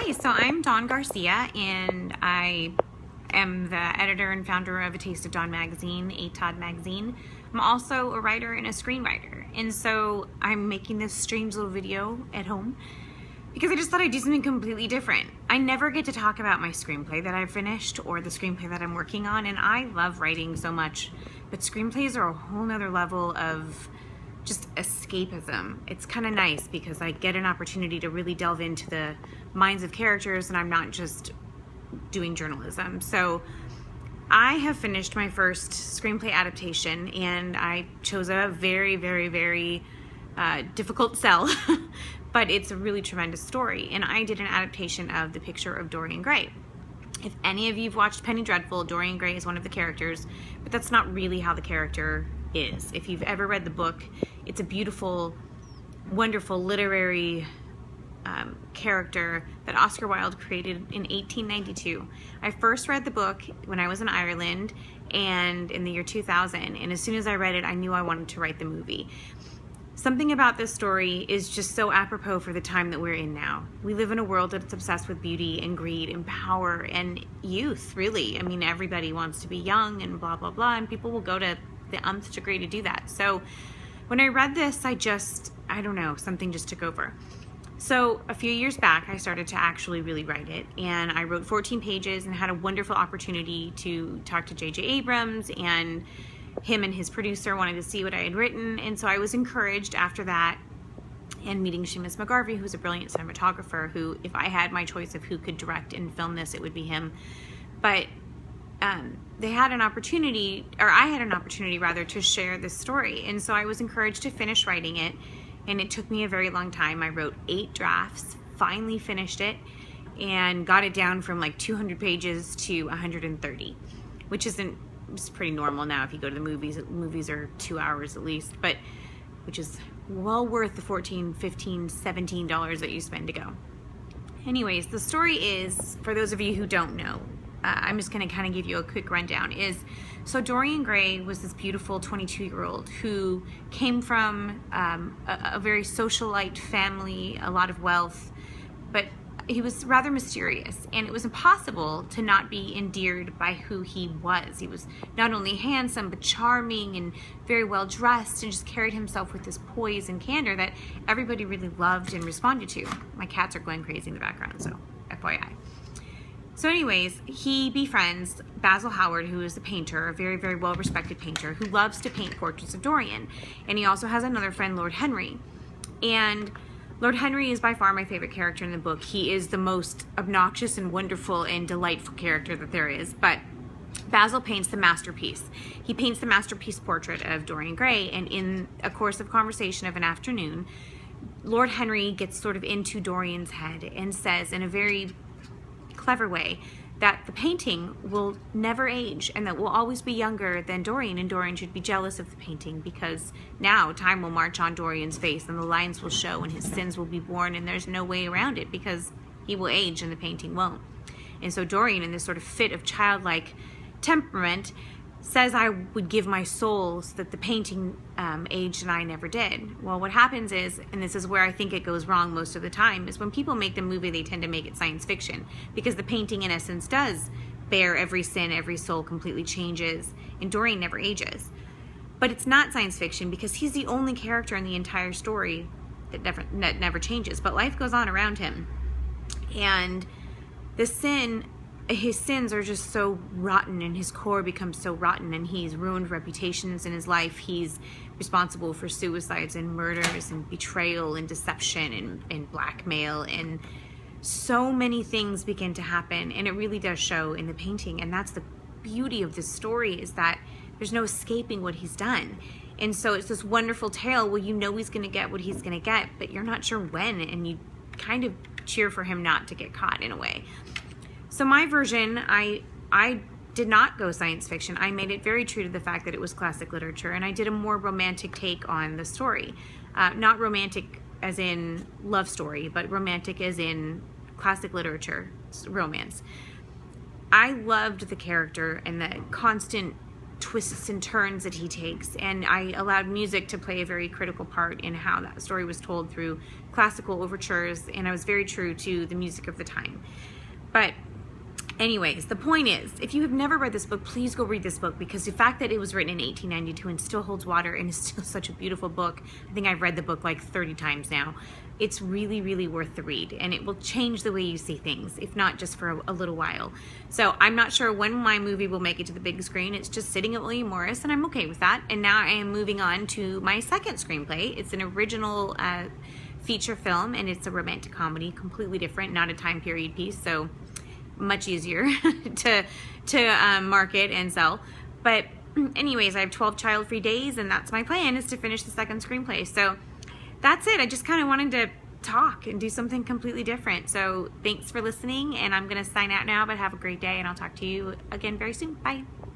Hi, so I'm Dawn Garcia, and I am the editor and founder of A Taste of Dawn magazine, a Todd magazine. I'm also a writer and a screenwriter, and so I'm making this strange little video at home because I just thought I'd do something completely different. I never get to talk about my screenplay that I've finished or the screenplay that I'm working on, and I love writing so much, but screenplays are a whole nother level of just escapism. It's kind of nice because I get an opportunity to really delve into the minds of characters, and I'm not just doing journalism. So I have finished my first screenplay adaptation, and I chose a very difficult sell, but it's a really tremendous story. And I did an adaptation of The Picture of Dorian Gray. If any of you have watched Penny Dreadful, Dorian Gray is one of the characters, but that's not really how the character is. If you've ever read the book, it's a beautiful, wonderful literary character that Oscar Wilde created in 1892. I first read the book when I was in Ireland and in the year 2000, and as soon as I read it, I knew I wanted to write the movie. Something about this story is just so apropos for the time that we're in now. We live in a world that's obsessed with beauty and greed and power and youth, really. I mean, everybody wants to be young and blah, blah, blah, and people will go to the nth degree to do that. So when I read this, I don't know, something just took over. So a few years back, I started to actually really write it, and I wrote 14 pages and had a wonderful opportunity to talk to J.J. Abrams, and him and his producer wanted to see what I had written, and so I was encouraged after that, and meeting Seamus McGarvey, who's a brilliant cinematographer, who, if I had my choice of who could direct and film this, it would be him. But they had an opportunity, or I had an opportunity rather, to share this story, and so I was encouraged to finish writing it, and it took me a very long time. I wrote 8 drafts, finally finished it, and got it down from like 200 pages to 130, which it's pretty normal now. If you go to the movies are 2 hours at least, but which is well worth the $14, $15, $17 that you spend to go. Anyways, the story is, for those of you who don't know, I'm just going to kind of give you a quick rundown. So Dorian Gray was this beautiful 22-year-old who came from a very socialite family, a lot of wealth, but he was rather mysterious, and it was impossible to not be endeared by who he was. He was not only handsome, but charming and very well dressed, and just carried himself with this poise and candor that everybody really loved and responded to. My cats are going crazy in the background, so FYI. So anyways, he befriends Basil Howard, who is a painter, a very well-respected painter, who loves to paint portraits of Dorian. And he also has another friend, Lord Henry. And Lord Henry is by far my favorite character in the book. He is the most obnoxious and wonderful and delightful character that there is. But Basil paints the masterpiece. He paints the masterpiece portrait of Dorian Gray, and in a course of conversation of an afternoon, Lord Henry gets sort of into Dorian's head and says in a very clever way that the painting will never age and that will always be younger than Dorian, and Dorian should be jealous of the painting because now time will march on Dorian's face and the lines will show and his sins will be born, and there's no way around it because he will age and the painting won't. And so Dorian, in this sort of fit of childlike temperament, says, I would give my soul so that the painting aged and I never did. Well, what happens is, and this is where I think it goes wrong most of the time, is when people make the movie, they tend to make it science fiction, because the painting in essence does bear every sin, every soul completely changes, and Dorian never ages. But it's not science fiction because he's the only character in the entire story that never changes, but life goes on around him. And his sins are just so rotten, and his core becomes so rotten, and he's ruined reputations in his life. He's responsible for suicides and murders and betrayal and deception and blackmail, and so many things begin to happen, and it really does show in the painting. And that's the beauty of this story, is that there's no escaping what he's done. And so it's this wonderful tale where you know he's going to get what he's going to get, but you're not sure when, and you kind of cheer for him not to get caught in a way. So my version, I did not go science fiction. I made it very true to the fact that it was classic literature, and I did a more romantic take on the story. Not romantic as in love story, but romantic as in classic literature, romance. I loved the character and the constant twists and turns that he takes, and I allowed music to play a very critical part in how that story was told through classical overtures, and I was very true to the music of the time. But anyways, the point is, if you have never read this book, please go read this book, because the fact that it was written in 1892 and still holds water and is still such a beautiful book, I think I've read the book like 30 times now. It's really, really worth the read, and it will change the way you see things, if not just for a little while. So I'm not sure when my movie will make it to the big screen. It's just sitting at William Morris, and I'm okay with that. And now I am moving on to my second screenplay. It's an original feature film, and it's a romantic comedy, completely different, not a time period piece, so much easier to market and sell. But anyways, I have 12 child-free days, and that's my plan, is to finish the second screenplay. So that's it. I just kind of wanted to talk and do something completely different. So thanks for listening, and I'm going to sign out now, but have a great day, and I'll talk to you again very soon. Bye.